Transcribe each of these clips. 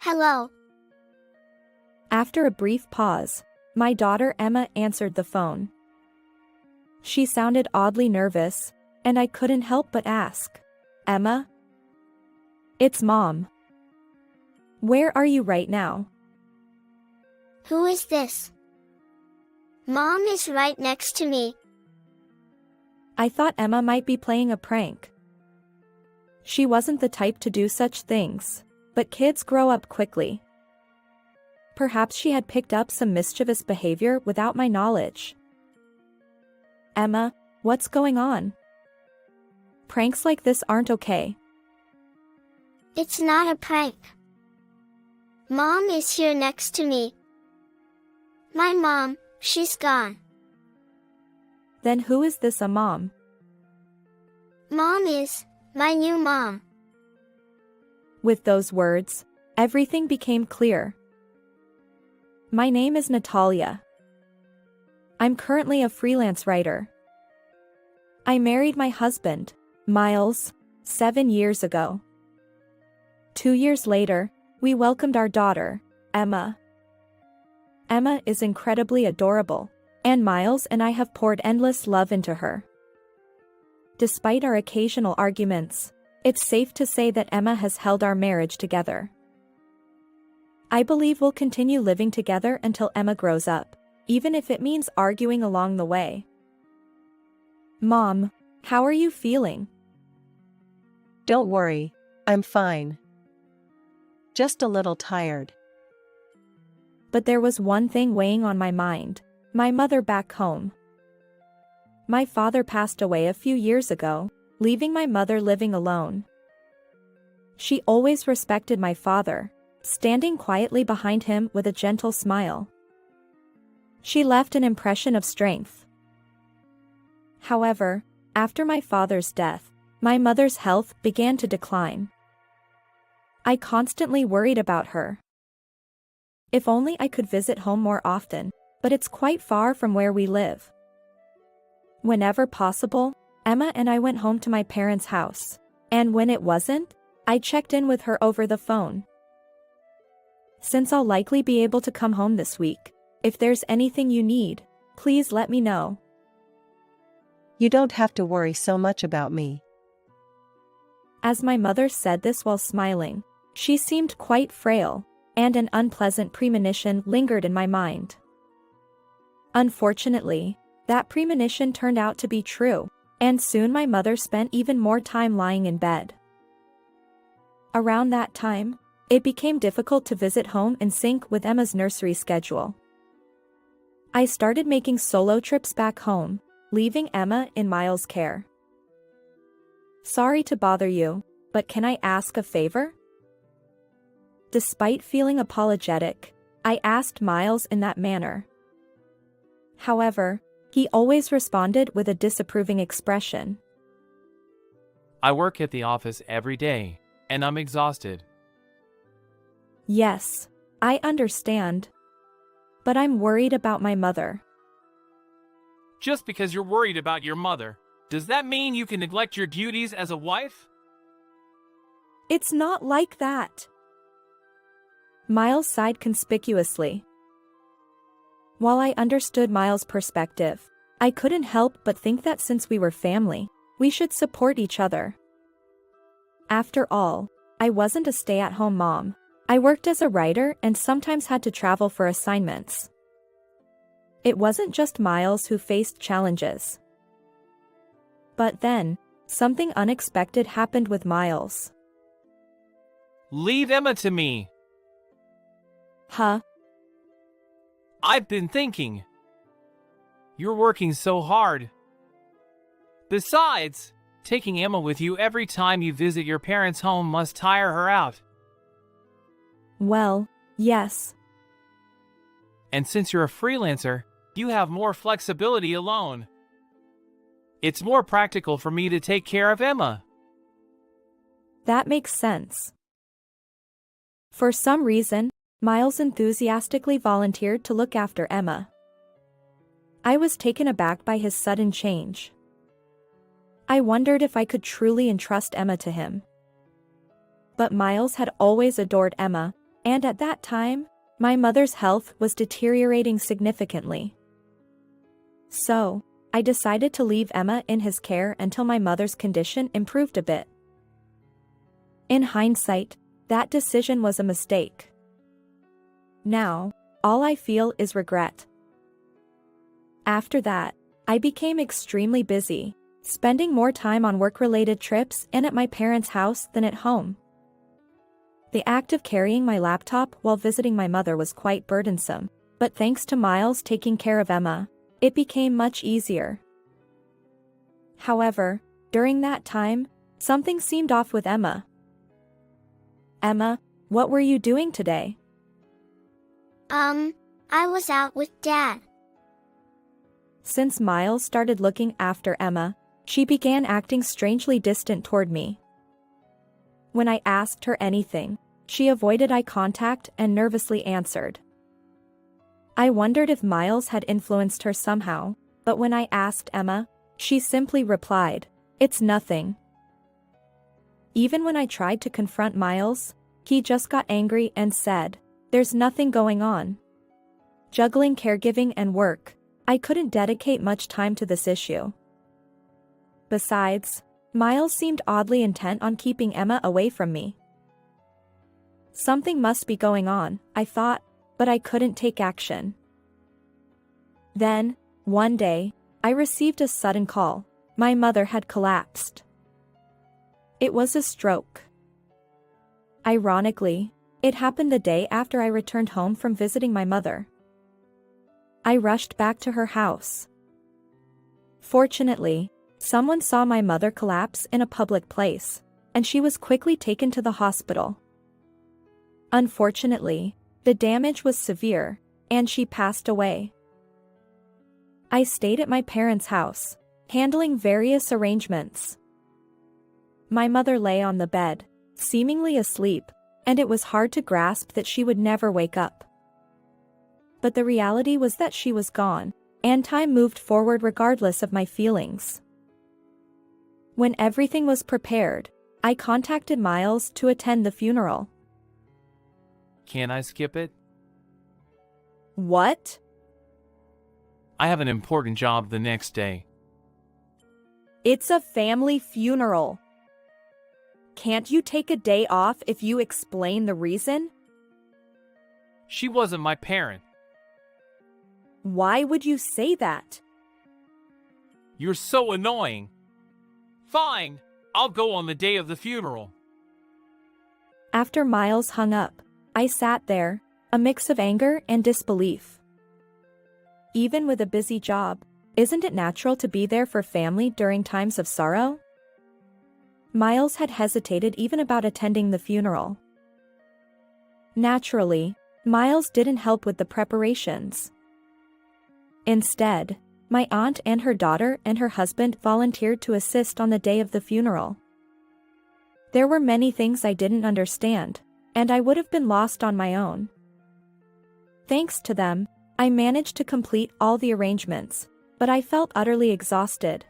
Hello. After a brief pause, my daughter Emma answered the phone. She sounded oddly nervous, and I couldn't help but ask, "Emma?" "It's Mom." "Where are you right now?" Who is this? Mom is right next to me. I thought Emma might be playing a prank. She wasn't the type to do such things, but kids grow up quickly. Perhaps she had picked up some mischievous behavior without my knowledge. "Emma, what's going on? Pranks like this aren't okay." It's not a prank. Mom is here next to me. My mom, she's gone. Then who is this a mom? Mom is my new mom. With those words, everything became clear. My name is Natalia. I'm currently a freelance writer. I married my husband, Miles, 7 years ago. 2 years later, we welcomed our daughter, Emma. Emma is incredibly adorable, and Miles and I have poured endless love into her. Despite our occasional arguments, it's safe to say that Emma has held our marriage together. I believe we'll continue living together until Emma grows up, even if it means arguing along the way. Mom, how are you feeling? Don't worry, I'm fine. Just a little tired. But there was one thing weighing on my mind, my mother back home. My father passed away a few years ago, leaving my mother living alone. She always respected my father, standing quietly behind him with a gentle smile. She left an impression of strength. However, after my father's death, my mother's health began to decline. I constantly worried about her. If only I could visit home more often, but it's quite far from where we live. Whenever possible, Emma and I went home to my parents' house, and when it wasn't, I checked in with her over the phone. Since I'll likely be able to come home this week, if there's anything you need, please let me know. You don't have to worry so much about me. As my mother said this while smiling, she seemed quite frail, and an unpleasant premonition lingered in my mind. Unfortunately, that premonition turned out to be true, and soon my mother spent even more time lying in bed. Around that time, it became difficult to visit home in sync with Emma's nursery schedule. I started making solo trips back home, leaving Emma in Miles' care. Sorry to bother you, but can I ask a favor? Despite feeling apologetic, I asked Miles in that manner. However, he always responded with a disapproving expression. I work at the office every day, and I'm exhausted. Yes, I understand. But I'm worried about my mother. Just because you're worried about your mother, does that mean you can neglect your duties as a wife? It's not like that. Miles sighed conspicuously. While I understood Miles' perspective, I couldn't help but think that since we were family, we should support each other. After all, I wasn't a stay-at-home mom. I worked as a writer and sometimes had to travel for assignments. It wasn't just Miles who faced challenges. But then, something unexpected happened with Miles. Leave Emma to me. Huh? I've been thinking. You're working so hard. Besides, taking Emma with you every time you visit your parents' home must tire her out. Well, yes. And since you're a freelancer, you have more flexibility alone. It's more practical for me to take care of Emma. That makes sense. For some reason, Miles enthusiastically volunteered to look after Emma. I was taken aback by his sudden change. I wondered if I could truly entrust Emma to him. But Miles had always adored Emma, And at that time, my mother's health was deteriorating significantly. So, I decided to leave Emma in his care until my mother's condition improved a bit. In hindsight, that decision was a mistake. Now, all I feel is regret. After that, I became extremely busy, spending more time on work-related trips and at my parents' house than at home. The act of carrying my laptop while visiting my mother was quite burdensome, but thanks to Miles taking care of Emma, it became much easier. However, during that time, something seemed off with Emma. Emma, what were you doing today? I was out with Dad. Since Miles started looking after Emma, she began acting strangely distant toward me. When I asked her anything, she avoided eye contact and nervously answered. I wondered if Miles had influenced her somehow, but when I asked Emma, she simply replied, "It's nothing." Even when I tried to confront Miles, he just got angry and said, "There's nothing going on." Juggling caregiving and work, I couldn't dedicate much time to this issue. Besides, Miles seemed oddly intent on keeping Emma away from me. Something must be going on, I thought, but I couldn't take action. Then, one day, I received a sudden call. My mother had collapsed. It was a stroke. Ironically, it happened the day after I returned home from visiting my mother. I rushed back to her house. Fortunately, someone saw my mother collapse in a public place, and she was quickly taken to the hospital. Unfortunately, the damage was severe, and she passed away. I stayed at my parents' house, handling various arrangements. My mother lay on the bed, seemingly asleep, and it was hard to grasp that she would never wake up. But the reality was that she was gone, and time moved forward regardless of my feelings. When everything was prepared, I contacted Miles to attend the funeral. Can I skip it? What? I have an important job the next day. It's a family funeral. Can't you take a day off if you explain the reason? She wasn't my parent. Why would you say that? You're so annoying. Fine, I'll go on the day of the funeral. After Miles hung up, I sat there, a mix of anger and disbelief. Even with a busy job, isn't it natural to be there for family during times of sorrow? Miles had hesitated even about attending the funeral. Naturally, Miles didn't help with the preparations. Instead, my aunt and her daughter and her husband volunteered to assist on the day of the funeral. There were many things I didn't understand, and I would have been lost on my own. Thanks to them, I managed to complete all the arrangements, but I felt utterly exhausted.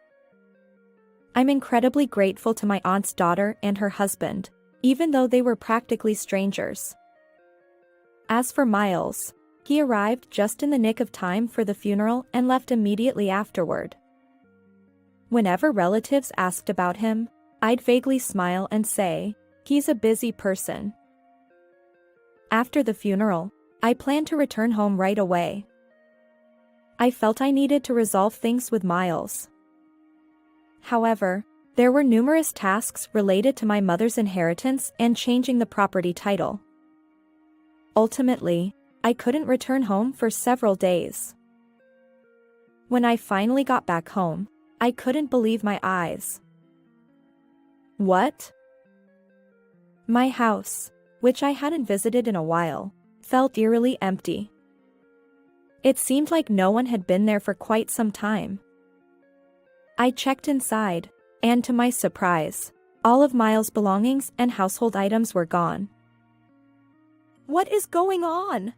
I'm incredibly grateful to my aunt's daughter and her husband, even though they were practically strangers. As for Miles, he arrived just in the nick of time for the funeral and left immediately afterward. Whenever relatives asked about him, I'd vaguely smile and say, "He's a busy person." After the funeral, I planned to return home right away. I felt I needed to resolve things with Miles. However, there were numerous tasks related to my mother's inheritance and changing the property title. Ultimately, I couldn't return home for several days. When I finally got back home, I couldn't believe my eyes. What? My house, which I hadn't visited in a while, felt eerily empty. It seemed like no one had been there for quite some time. I checked inside, and to my surprise, all of Miles' belongings and household items were gone. What is going on?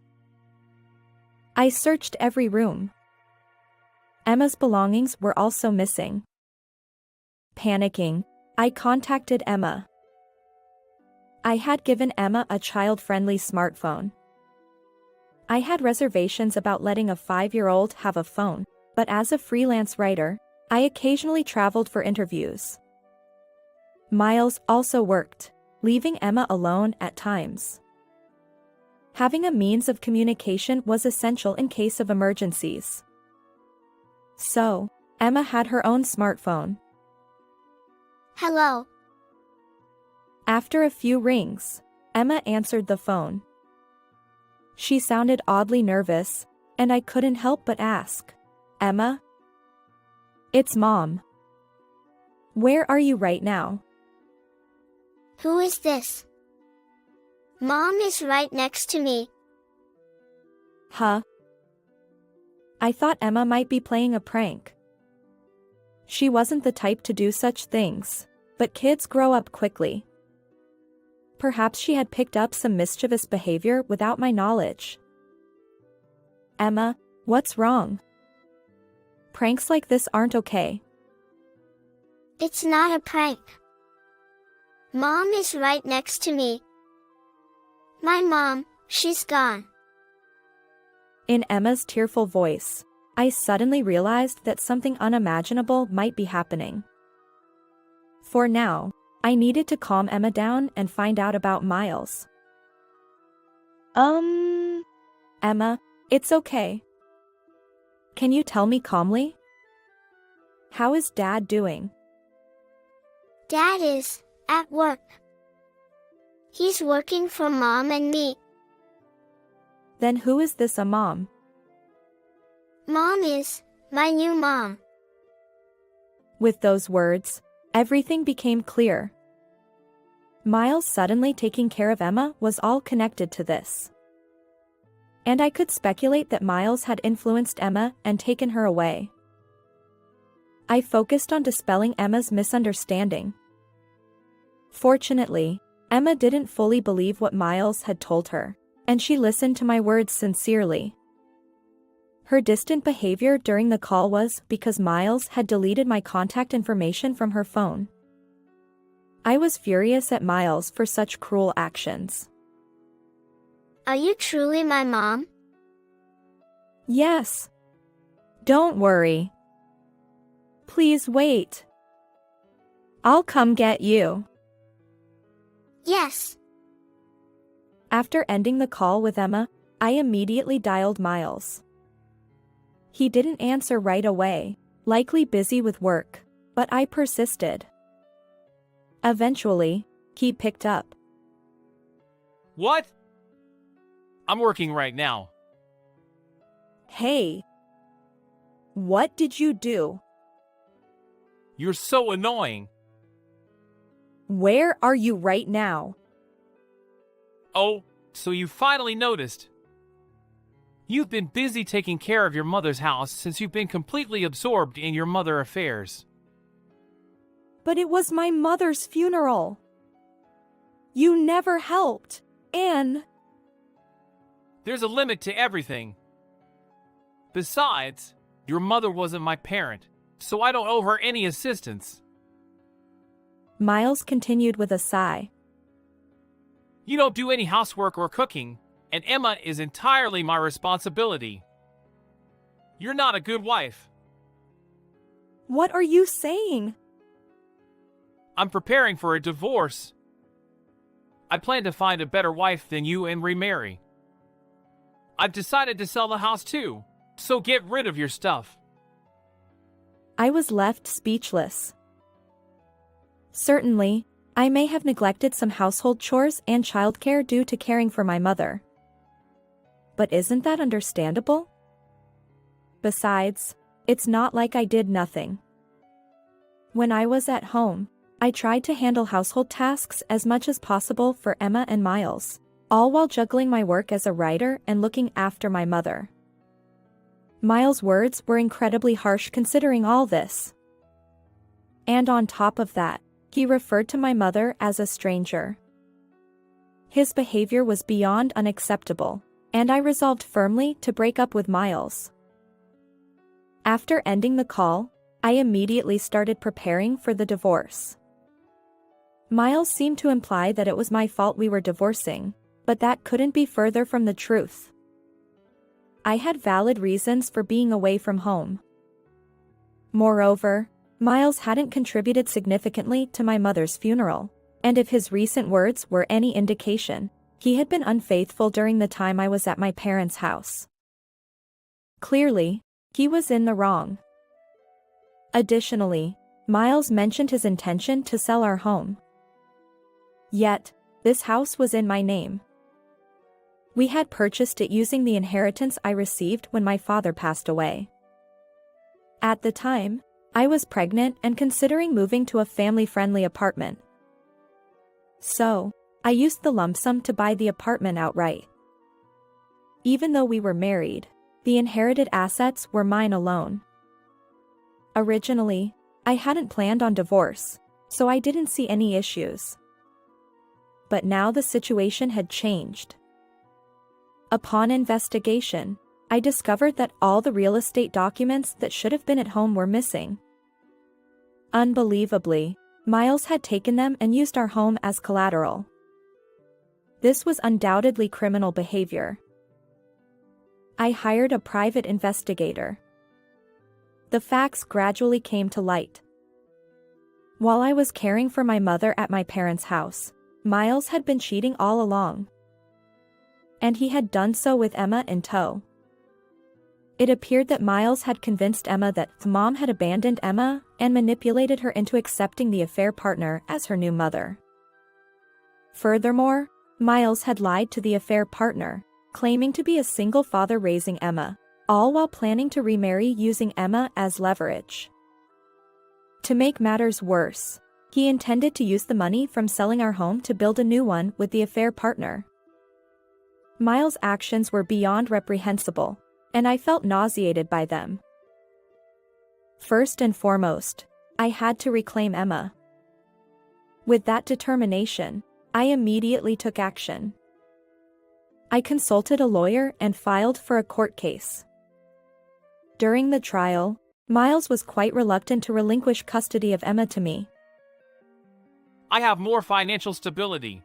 I searched every room. Emma's belongings were also missing. Panicking, I contacted Emma. I had given Emma a child-friendly smartphone. I had reservations about letting a 5-year-old have a phone, but as a freelance writer, I occasionally traveled for interviews. Miles also worked, leaving Emma alone at times. Having a means of communication was essential in case of emergencies. So, Emma had her own smartphone. Hello. After a few rings, Emma answered the phone. She sounded oddly nervous, and I couldn't help but ask, "Emma?" "It's Mom." "Where are you right now?" Who is this? Mom is right next to me. Huh? I thought Emma might be playing a prank. She wasn't the type to do such things, but kids grow up quickly. Perhaps she had picked up some mischievous behavior without my knowledge. "Emma, what's wrong? Pranks like this aren't okay." It's not a prank. Mom is right next to me. My mom, she's gone. In Emma's tearful voice, I suddenly realized that something unimaginable might be happening. For now, I needed to calm Emma down and find out about Miles. Emma, it's okay. Can you tell me calmly? How is Dad doing? Dad is at work. He's working for Mom and me. Then who is this a mom? Mom is my new mom. With those words, everything became clear. Miles suddenly taking care of Emma was all connected to this. And I could speculate that Miles had influenced Emma and taken her away. I focused on dispelling Emma's misunderstanding. Fortunately, Emma didn't fully believe what Miles had told her, and she listened to my words sincerely. Her distant behavior during the call was because Miles had deleted my contact information from her phone. I was furious at Miles for such cruel actions. Are you truly my mom? Yes. Don't worry. Please wait. I'll come get you. Yes. After ending the call with Emma, I immediately dialed Miles. He didn't answer right away, likely busy with work, but I persisted. Eventually, he picked up. What? I'm working right now. Hey. What did you do? You're so annoying. Where are you right now? Oh, so you finally noticed. You've been busy taking care of your mother's house since you've been completely absorbed in your mother affairs. But it was my mother's funeral. You never helped, and... There's a limit to everything. Besides, your mother wasn't my parent, so I don't owe her any assistance. Miles continued with a sigh. You don't do any housework or cooking, and Emma is entirely my responsibility. You're not a good wife. What are you saying? I'm preparing for a divorce. I plan to find a better wife than you and remarry. I've decided to sell the house too, so get rid of your stuff. I was left speechless. Certainly, I may have neglected some household chores and childcare due to caring for my mother. But isn't that understandable? Besides, it's not like I did nothing. When I was at home, I tried to handle household tasks as much as possible for Emma and Miles, all while juggling my work as a writer and looking after my mother. Miles' words were incredibly harsh considering all this. And on top of that, he referred to my mother as a stranger. His behavior was beyond unacceptable, and I resolved firmly to break up with Miles. After ending the call, I immediately started preparing for the divorce. Miles seemed to imply that it was my fault we were divorcing, but that couldn't be further from the truth. I had valid reasons for being away from home. Moreover, Miles hadn't contributed significantly to my mother's funeral, and if his recent words were any indication, he had been unfaithful during the time I was at my parents' house. Clearly, he was in the wrong. Additionally, Miles mentioned his intention to sell our home. Yet, this house was in my name. We had purchased it using the inheritance I received when my father passed away. At the time, I was pregnant and considering moving to a family-friendly apartment. So, I used the lump sum to buy the apartment outright. Even though we were married, the inherited assets were mine alone. Originally, I hadn't planned on divorce, so I didn't see any issues. But now the situation had changed. Upon investigation, I discovered that all the real estate documents that should have been at home were missing. Unbelievably, Miles had taken them and used our home as collateral. This was undoubtedly criminal behavior. I hired a private investigator. The facts gradually came to light. While I was caring for my mother at my parents' house, Miles had been cheating all along. And he had done so with Emma in tow. It appeared that Miles had convinced Emma that Mom had abandoned Emma and manipulated her into accepting the affair partner as her new mother. Furthermore, Miles had lied to the affair partner, claiming to be a single father raising Emma, all while planning to remarry using Emma as leverage. To make matters worse, he intended to use the money from selling our home to build a new one with the affair partner. Miles' actions were beyond reprehensible, and I felt nauseated by them. First and foremost, I had to reclaim Emma. With that determination, I immediately took action. I consulted a lawyer and filed for a court case. During the trial, Miles was quite reluctant to relinquish custody of Emma to me. I have more financial stability.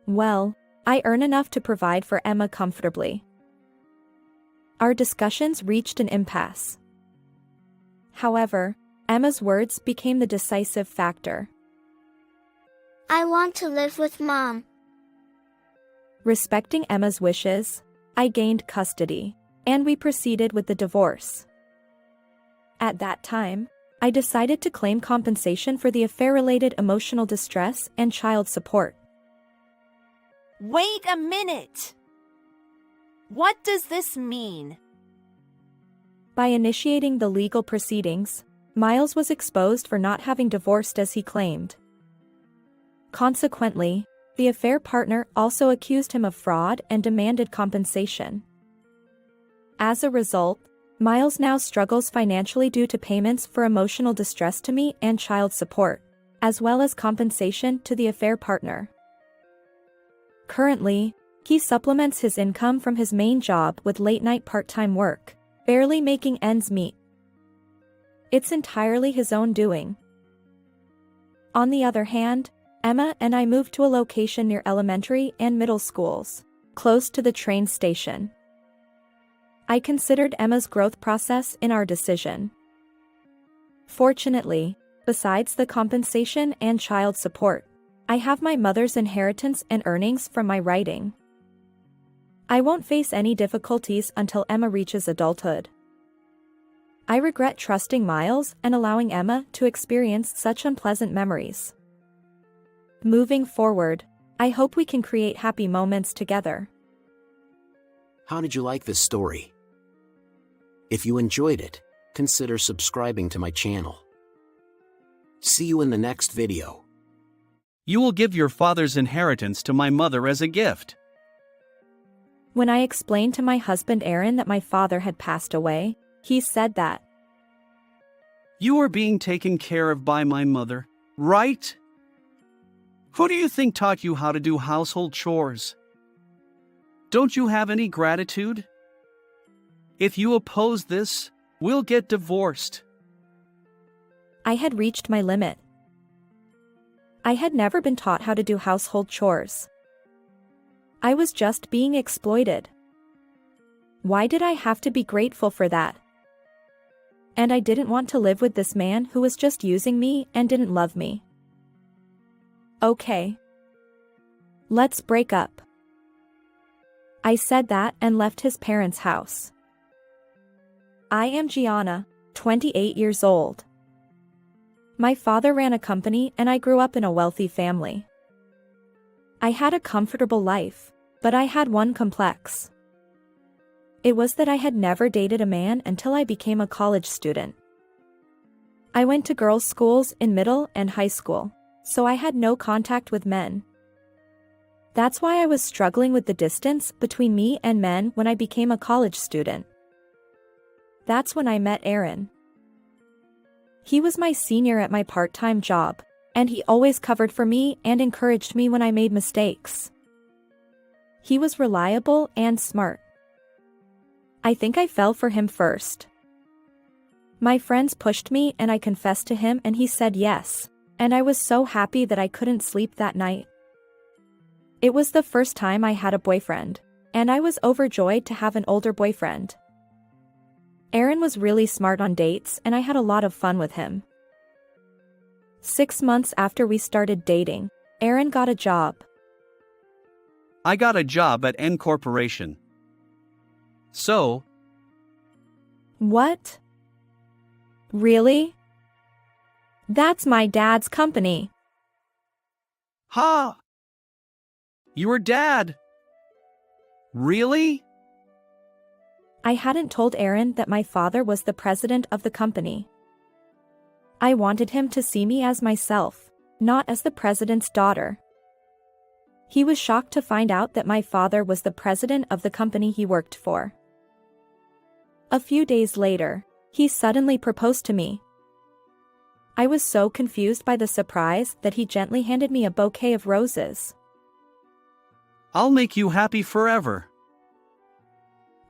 Well, I earn enough to provide for Emma comfortably. Our discussions reached an impasse. However, Emma's words became the decisive factor. I want to live with Mom. Respecting Emma's wishes, I gained custody, and we proceeded with the divorce. At that time, I decided to claim compensation for the affair-related emotional distress and child support. Wait a minute! What does this mean? By initiating the legal proceedings, Miles was exposed for not having divorced as he claimed. Consequently, the affair partner also accused him of fraud and demanded compensation. As a result, Miles now struggles financially due to payments for emotional distress to me and child support, as well as compensation to the affair partner. Currently, he supplements his income from his main job with late-night part-time work, barely making ends meet. It's entirely his own doing. On the other hand, Emma and I moved to a location near elementary and middle schools, close to the train station. I considered Emma's growth process in our decision. Fortunately, besides the compensation and child support, I have my mother's inheritance and earnings from my writing. I won't face any difficulties until Emma reaches adulthood. I regret trusting Miles and allowing Emma to experience such unpleasant memories. Moving forward, I hope we can create happy moments together. How did you like this story? If you enjoyed it, consider subscribing to my channel. See you in the next video. You will give your father's inheritance to my mother as a gift. When I explained to my husband Aaron that my father had passed away, he said that, You are being taken care of by my mother, right? Who do you think taught you how to do household chores? Don't you have any gratitude? If you oppose this, we'll get divorced. I had reached my limit. I had never been taught how to do household chores. I was just being exploited. Why did I have to be grateful for that? And I didn't want to live with this man who was just using me and didn't love me. Okay. Let's break up. I said that and left his parents' house. I am Gianna, 28 years old. My father ran a company and I grew up in a wealthy family. I had a comfortable life, but I had one complex. It was that I had never dated a man until I became a college student. I went to girls' schools in middle and high school, so I had no contact with men. That's why I was struggling with the distance between me and men when I became a college student. That's when I met Aaron. He was my senior at my part-time job, and he always covered for me and encouraged me when I made mistakes. He was reliable and smart. I think I fell for him first. My friends pushed me and I confessed to him and he said yes, and I was so happy that I couldn't sleep that night. It was the first time I had a boyfriend, and I was overjoyed to have an older boyfriend. Aaron was really smart on dates and I had a lot of fun with him. 6 months after we started dating, Aaron got a job. I got a job at N Corporation. So, What? Really? That's my dad's company. ha! Your dad? Really? I hadn't told Aaron that my father was the president of the company. I wanted him to see me as myself, not as the president's daughter. He was shocked to find out that my father was the president of the company he worked for. A few days later, he suddenly proposed to me. I was so confused by the surprise that he gently handed me a bouquet of roses. I'll make you happy forever.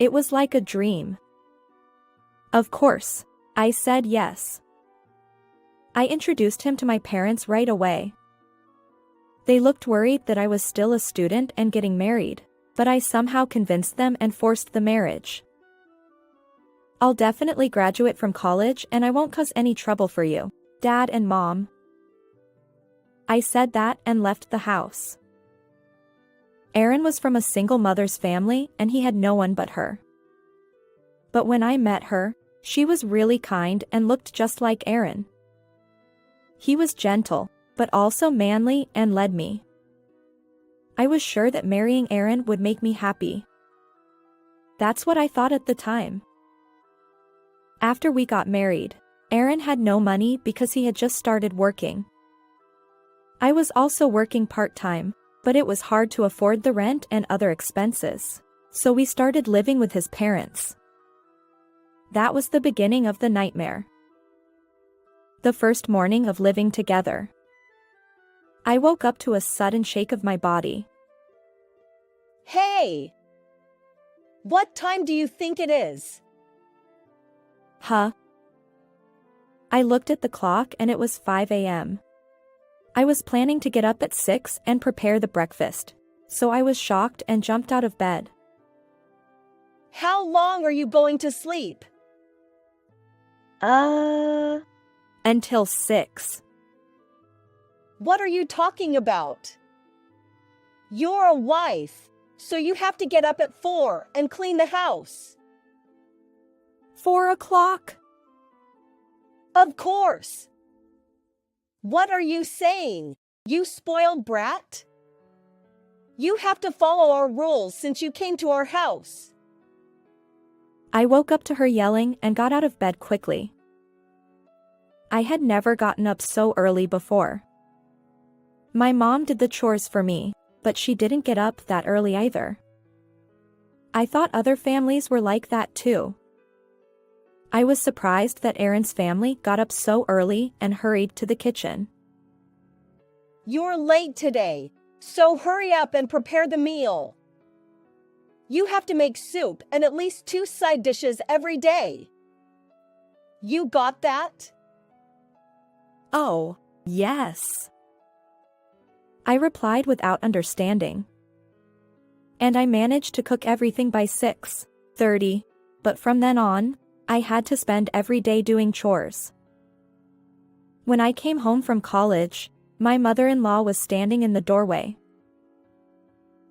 It was like a dream. Of course, I said yes. I introduced him to my parents right away. They looked worried that I was still a student and getting married, but I somehow convinced them and forced the marriage. I'll definitely graduate from college and I won't cause any trouble for you, Dad and Mom. I said that and left the house. Aaron was from a single mother's family and he had no one but her. But when I met her, she was really kind and looked just like Aaron. He was gentle, but also manly and led me. I was sure that marrying Aaron would make me happy. That's what I thought at the time. After we got married, Aaron had no money because he had just started working. I was also working part-time, but it was hard to afford the rent and other expenses, so we started living with his parents. That was the beginning of the nightmare. The first morning of living together. I woke up to a sudden shake of my body. Hey! What time do you think it is? Huh? I looked at the clock and it was 5 a.m. I was planning to get up at 6 and prepare the breakfast, so I was shocked and jumped out of bed. How long are you going to sleep? Until 6. What are you talking about? You're a wife, so you have to get up at 4 and clean the house. 4 o'clock? Of course. What are you saying, you spoiled brat? You have to follow our rules since you came to our house. I woke up to her yelling and got out of bed quickly. I had never gotten up so early before. My mom did the chores for me, but she didn't get up that early either. I thought other families were like that too. I was surprised that Aaron's family got up so early and hurried to the kitchen. You're late today, so hurry up and prepare the meal. You have to make soup and at least 2 side dishes every day. You got that? Oh, yes. I replied without understanding. And I managed to cook everything by 6:30, but from then on, I had to spend every day doing chores. When I came home from college, my mother-in-law was standing in the doorway.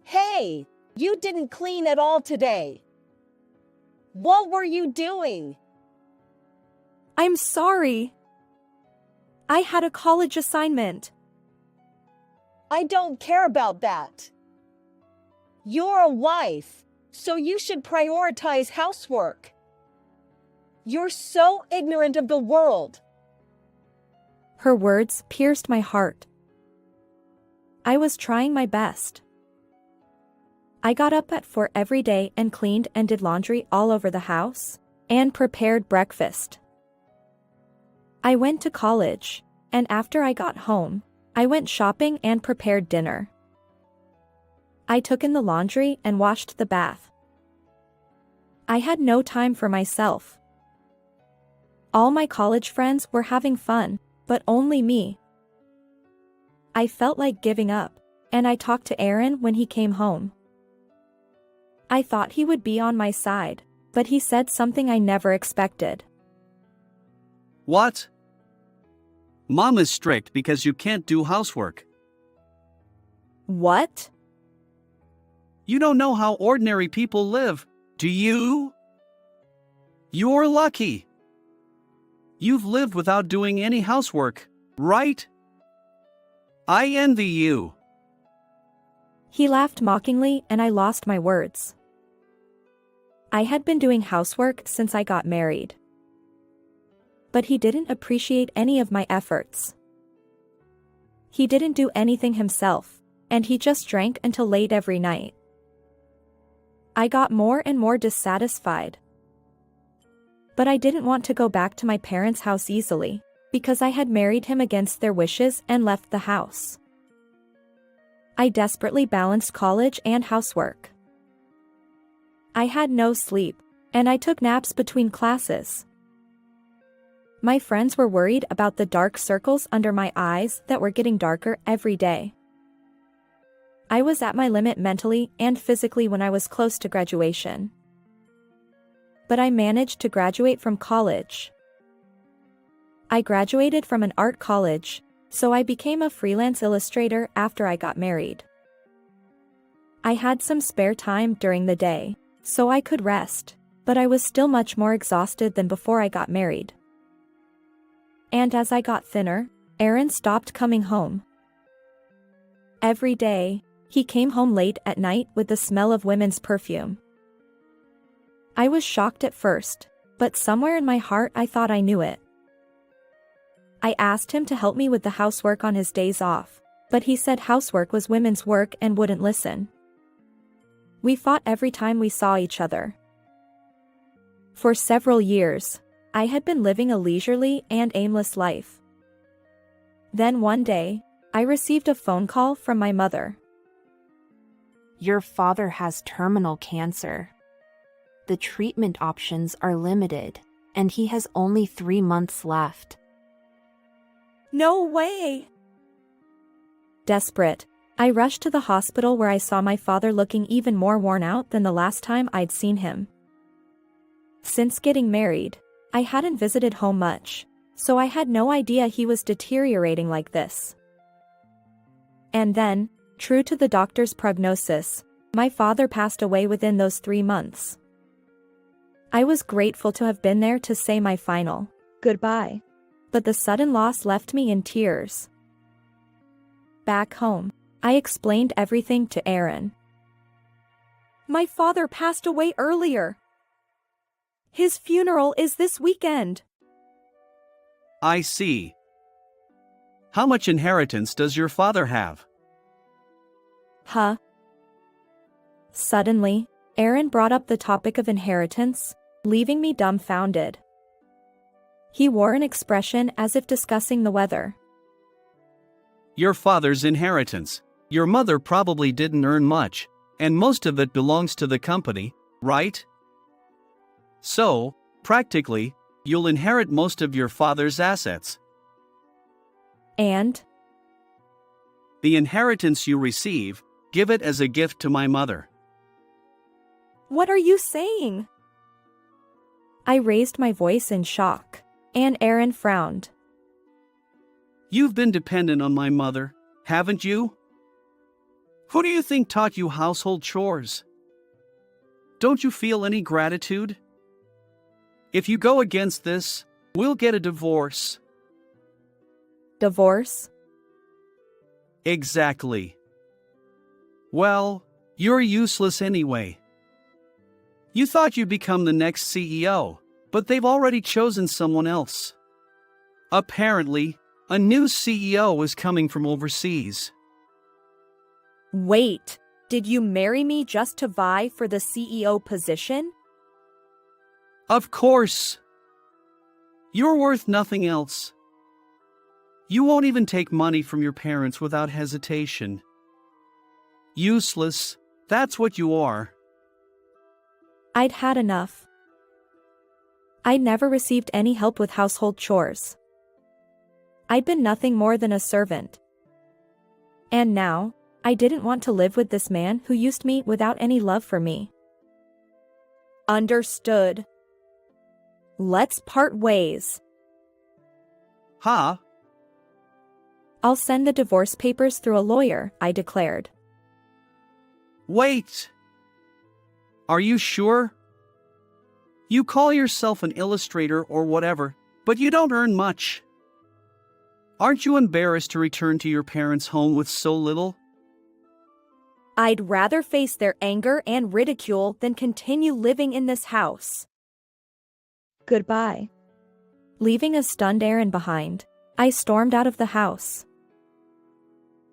Hey, you didn't clean at all today. What were you doing? I'm sorry. I had a college assignment. I don't care about that. You're a wife, so you should prioritize housework. You're so ignorant of the world. Her words pierced my heart. I was trying my best. I got up at 4 every day and cleaned and did laundry all over the house, and prepared breakfast. I went to college, and after I got home, I went shopping and prepared dinner. I took in the laundry and washed the bath. I had no time for myself. All my college friends were having fun, but only me. I felt like giving up, and I talked to Aaron when he came home. I thought he would be on my side, but he said something I never expected. What? Mom is strict because you can't do housework. What? You don't know how ordinary people live, do you? You're lucky. You've lived without doing any housework, right? I envy you. He laughed mockingly and I lost my words. I had been doing housework since I got married. But he didn't appreciate any of my efforts. He didn't do anything himself, and he just drank until late every night. I got more and more dissatisfied. But I didn't want to go back to my parents' house easily, because I had married him against their wishes and left the house. I desperately balanced college and housework. I had no sleep, and I took naps between classes. My friends were worried about the dark circles under my eyes that were getting darker every day. I was at my limit mentally and physically when I was close to graduation. But I managed to graduate from college. I graduated from an art college, so I became a freelance illustrator after I got married. I had some spare time during the day, so I could rest, but I was still much more exhausted than before I got married. And as I got thinner, Aaron stopped coming home. Every day, he came home late at night with the smell of women's perfume. I was shocked at first, but somewhere in my heart I thought I knew it. I asked him to help me with the housework on his days off, but he said housework was women's work and wouldn't listen. We fought every time we saw each other. For several years, I had been living a leisurely and aimless life. Then one day, I received a phone call from my mother. Your father has terminal cancer. The treatment options are limited, and he has only 3 months left. No way! Desperate, I rushed to the hospital where I saw my father looking even more worn out than the last time I'd seen him. Since getting married, I hadn't visited home much, so I had no idea he was deteriorating like this. And then, true to the doctor's prognosis, my father passed away within those 3 months. I was grateful to have been there to say my final goodbye, but the sudden loss left me in tears. Back home, I explained everything to Aaron. My father passed away earlier. His funeral is this weekend. I see. How much inheritance does your father have? Huh? Suddenly, Aaron brought up the topic of inheritance, leaving me dumbfounded. He wore an expression as if discussing the weather. Your father's inheritance. Your mother probably didn't earn much, and most of it belongs to the company, right? So, practically, you'll inherit most of your father's assets. And? The inheritance you receive, give it as a gift to my mother. What are you saying? I raised my voice in shock, and Aaron frowned. You've been dependent on my mother, haven't you? Who do you think taught you household chores? Don't you feel any gratitude? If you go against this, we'll get a divorce. Divorce? Exactly. Well, you're useless anyway. You thought you'd become the next CEO, but they've already chosen someone else. Apparently, a new CEO is coming from overseas. Wait, did you marry me just to vie for the CEO position? Of course. You're worth nothing else. You won't even take money from your parents without hesitation. Useless, that's what you are. I'd had enough. I'd never received any help with household chores. I'd been nothing more than a servant. And now, I didn't want to live with this man who used me without any love for me. Understood. Let's part ways. Huh? I'll send the divorce papers through a lawyer, I declared. Wait! Are you sure? You call yourself an illustrator or whatever, but you don't earn much. Aren't you embarrassed to return to your parents' home with so little? I'd rather face their anger and ridicule than continue living in this house. Goodbye. Leaving a stunned Aaron behind, I stormed out of the house.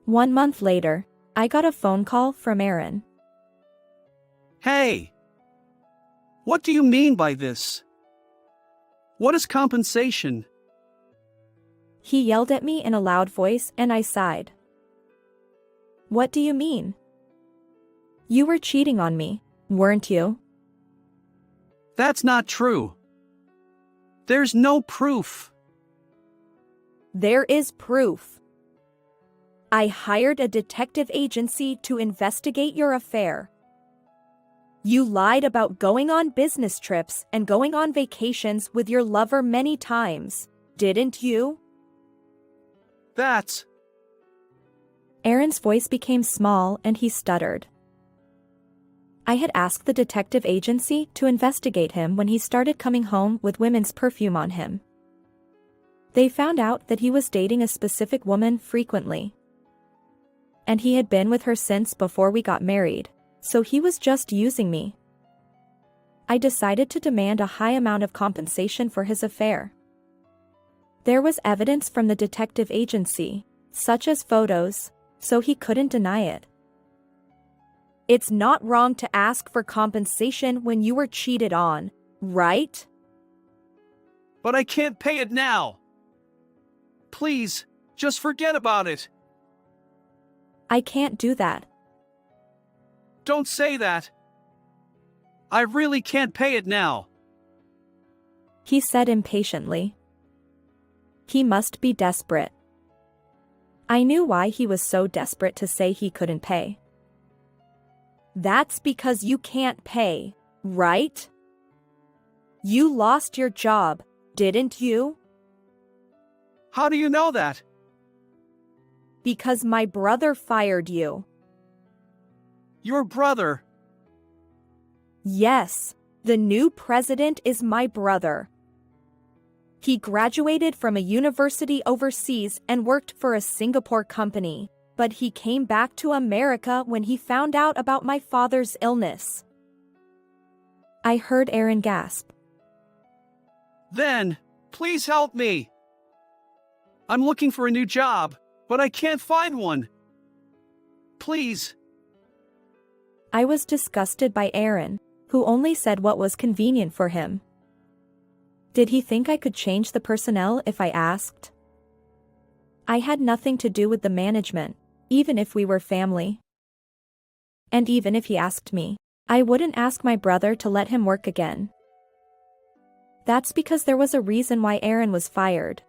1 month later, I got a phone call from Aaron. Hey! What do you mean by this? What is compensation? He yelled at me in a loud voice and I sighed. What do you mean? You were cheating on me, weren't you? That's not true. There's no proof. There is proof. I hired a detective agency to investigate your affair. You lied about going on business trips and going on vacations with your lover many times, didn't you? That's... Aaron's voice became small and he stuttered. I had asked the detective agency to investigate him when he started coming home with women's perfume on him. They found out that he was dating a specific woman frequently. And he had been with her since before we got married, so he was just using me. I decided to demand a high amount of compensation for his affair. There was evidence from the detective agency, such as photos, so he couldn't deny it. It's not wrong to ask for compensation when you were cheated on, right? But I can't pay it now. Please, just forget about it. I can't do that. Don't say that. I really can't pay it now. He said impatiently. He must be desperate. I knew why he was so desperate to say he couldn't pay. That's because you can't pay, right? You lost your job, didn't you? How do you know that? Because my brother fired you. Your brother. Yes, the new president is my brother. He graduated from a university overseas and worked for a Singapore company, but he came back to America when he found out about my father's illness. I heard Aaron gasp. Then, please help me. I'm looking for a new job, but I can't find one. Please. I was disgusted by Aaron, who only said what was convenient for him. Did he think I could change the personnel if I asked? I had nothing to do with the management, even if we were family. And even if he asked me, I wouldn't ask my brother to let him work again. That's because there was a reason why Aaron was fired.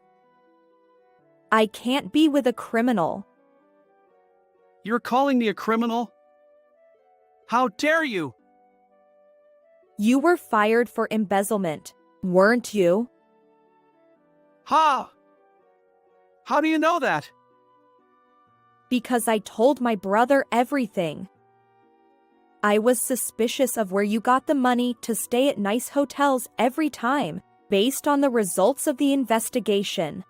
I can't be with a criminal. You're calling me a criminal? How dare you? You were fired for embezzlement, weren't you? Ha! How do you know that? Because I told my brother everything. I was suspicious of where you got the money to stay at nice hotels every time, based on the results of the investigation.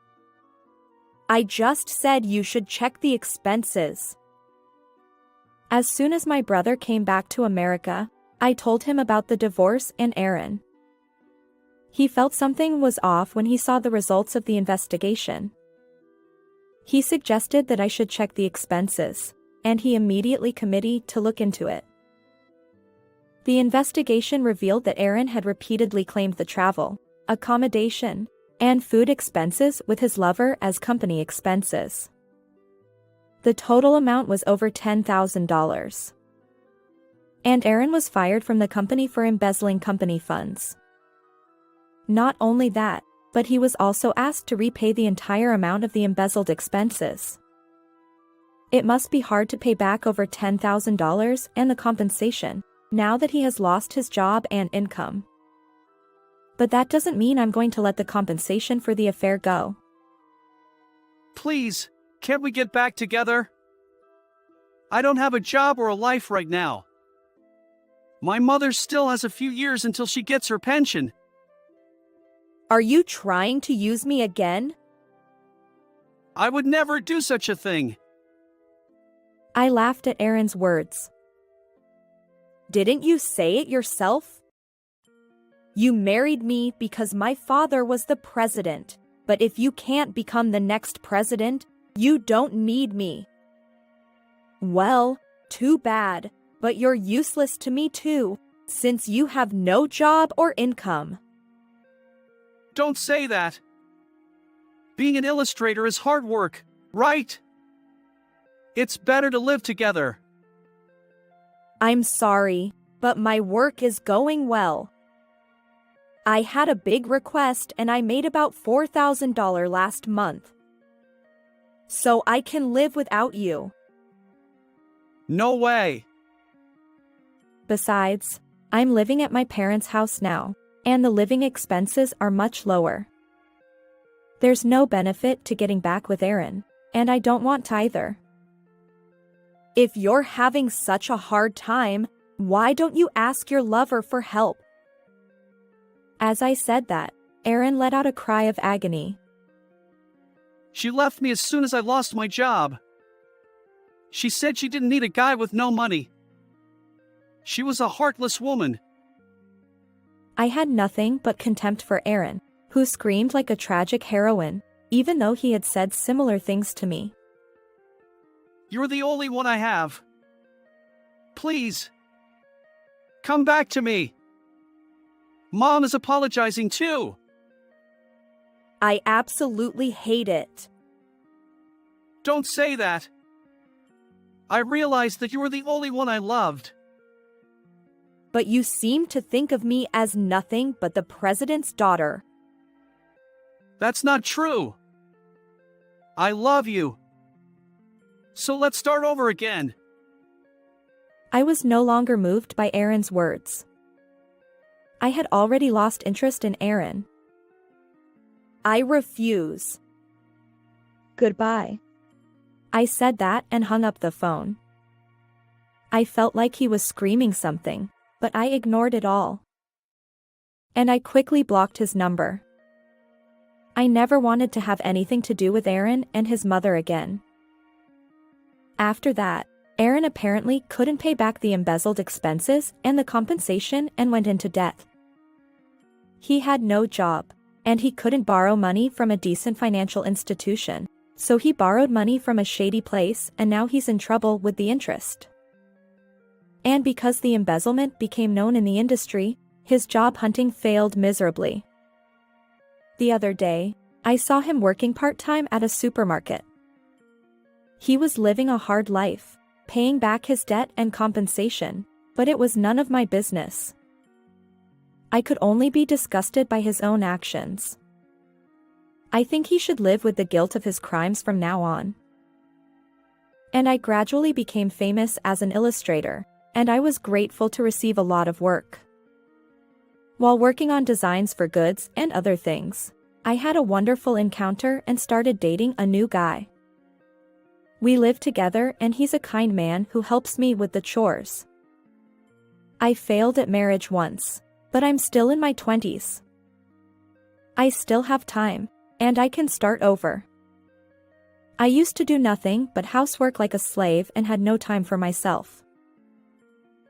I just said you should check the expenses. As soon as my brother came back to America, I told him about the divorce and Aaron. He felt something was off when he saw the results of the investigation. He suggested that I should check the expenses, and he immediately committed to look into it. The investigation revealed that Aaron had repeatedly claimed the travel, accommodation, and food expenses with his lover as company expenses. The total amount was over $10,000. And Aaron was fired from the company for embezzling company funds. Not only that, but he was also asked to repay the entire amount of the embezzled expenses. It must be hard to pay back over $10,000 and the compensation, now that he has lost his job and income. But that doesn't mean I'm going to let the compensation for the affair go. Please, can't we get back together? I don't have a job or a life right now. My mother still has a few years until she gets her pension. Are you trying to use me again? I would never do such a thing. I laughed at Aaron's words. Didn't you say it yourself? You married me because my father was the president, but if you can't become the next president, you don't need me. Well, too bad, but you're useless to me too, since you have no job or income. Don't say that. Being an illustrator is hard work, right? It's better to live together. I'm sorry, but my work is going well. I had a big request and I made about $4,000 last month. So I can live without you. No way. Besides, I'm living at my parents' house now, and the living expenses are much lower. There's no benefit to getting back with Aaron, and I don't want to either. If you're having such a hard time, why don't you ask your lover for help? As I said that, Aaron let out a cry of agony. She left me as soon as I lost my job. She said she didn't need a guy with no money. She was a heartless woman. I had nothing but contempt for Aaron, who screamed like a tragic heroine, even though he had said similar things to me. You're the only one I have. Please. Come back to me. Mom is apologizing too. I absolutely hate it. Don't say that. I realized that you were the only one I loved. But you seem to think of me as nothing but the president's daughter. That's not true. I love you. So let's start over again. I was no longer moved by Aaron's words. I had already lost interest in Aaron. I refuse. Goodbye. I said that and hung up the phone. I felt like he was screaming something, but I ignored it all. And I quickly blocked his number. I never wanted to have anything to do with Aaron and his mother again. After that, Aaron apparently couldn't pay back the embezzled expenses and the compensation and went into debt. He had no job, and he couldn't borrow money from a decent financial institution, so he borrowed money from a shady place and now he's in trouble with the interest. And because the embezzlement became known in the industry, his job hunting failed miserably. The other day, I saw him working part-time at a supermarket. He was living a hard life, paying back his debt and compensation, but it was none of my business. I could only be disgusted by his own actions. I think he should live with the guilt of his crimes from now on. And I gradually became famous as an illustrator, and I was grateful to receive a lot of work. While working on designs for goods and other things, I had a wonderful encounter and started dating a new guy. We live together and he's a kind man who helps me with the chores. I failed at marriage once, but I'm still in my 20s. I still have time, and I can start over. I used to do nothing but housework like a slave and had no time for myself.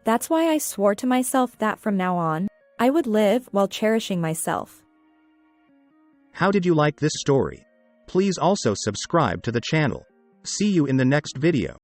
That's why I swore to myself that from now on, I would live while cherishing myself. How did you like this story? Please also subscribe to the channel. See you in the next video.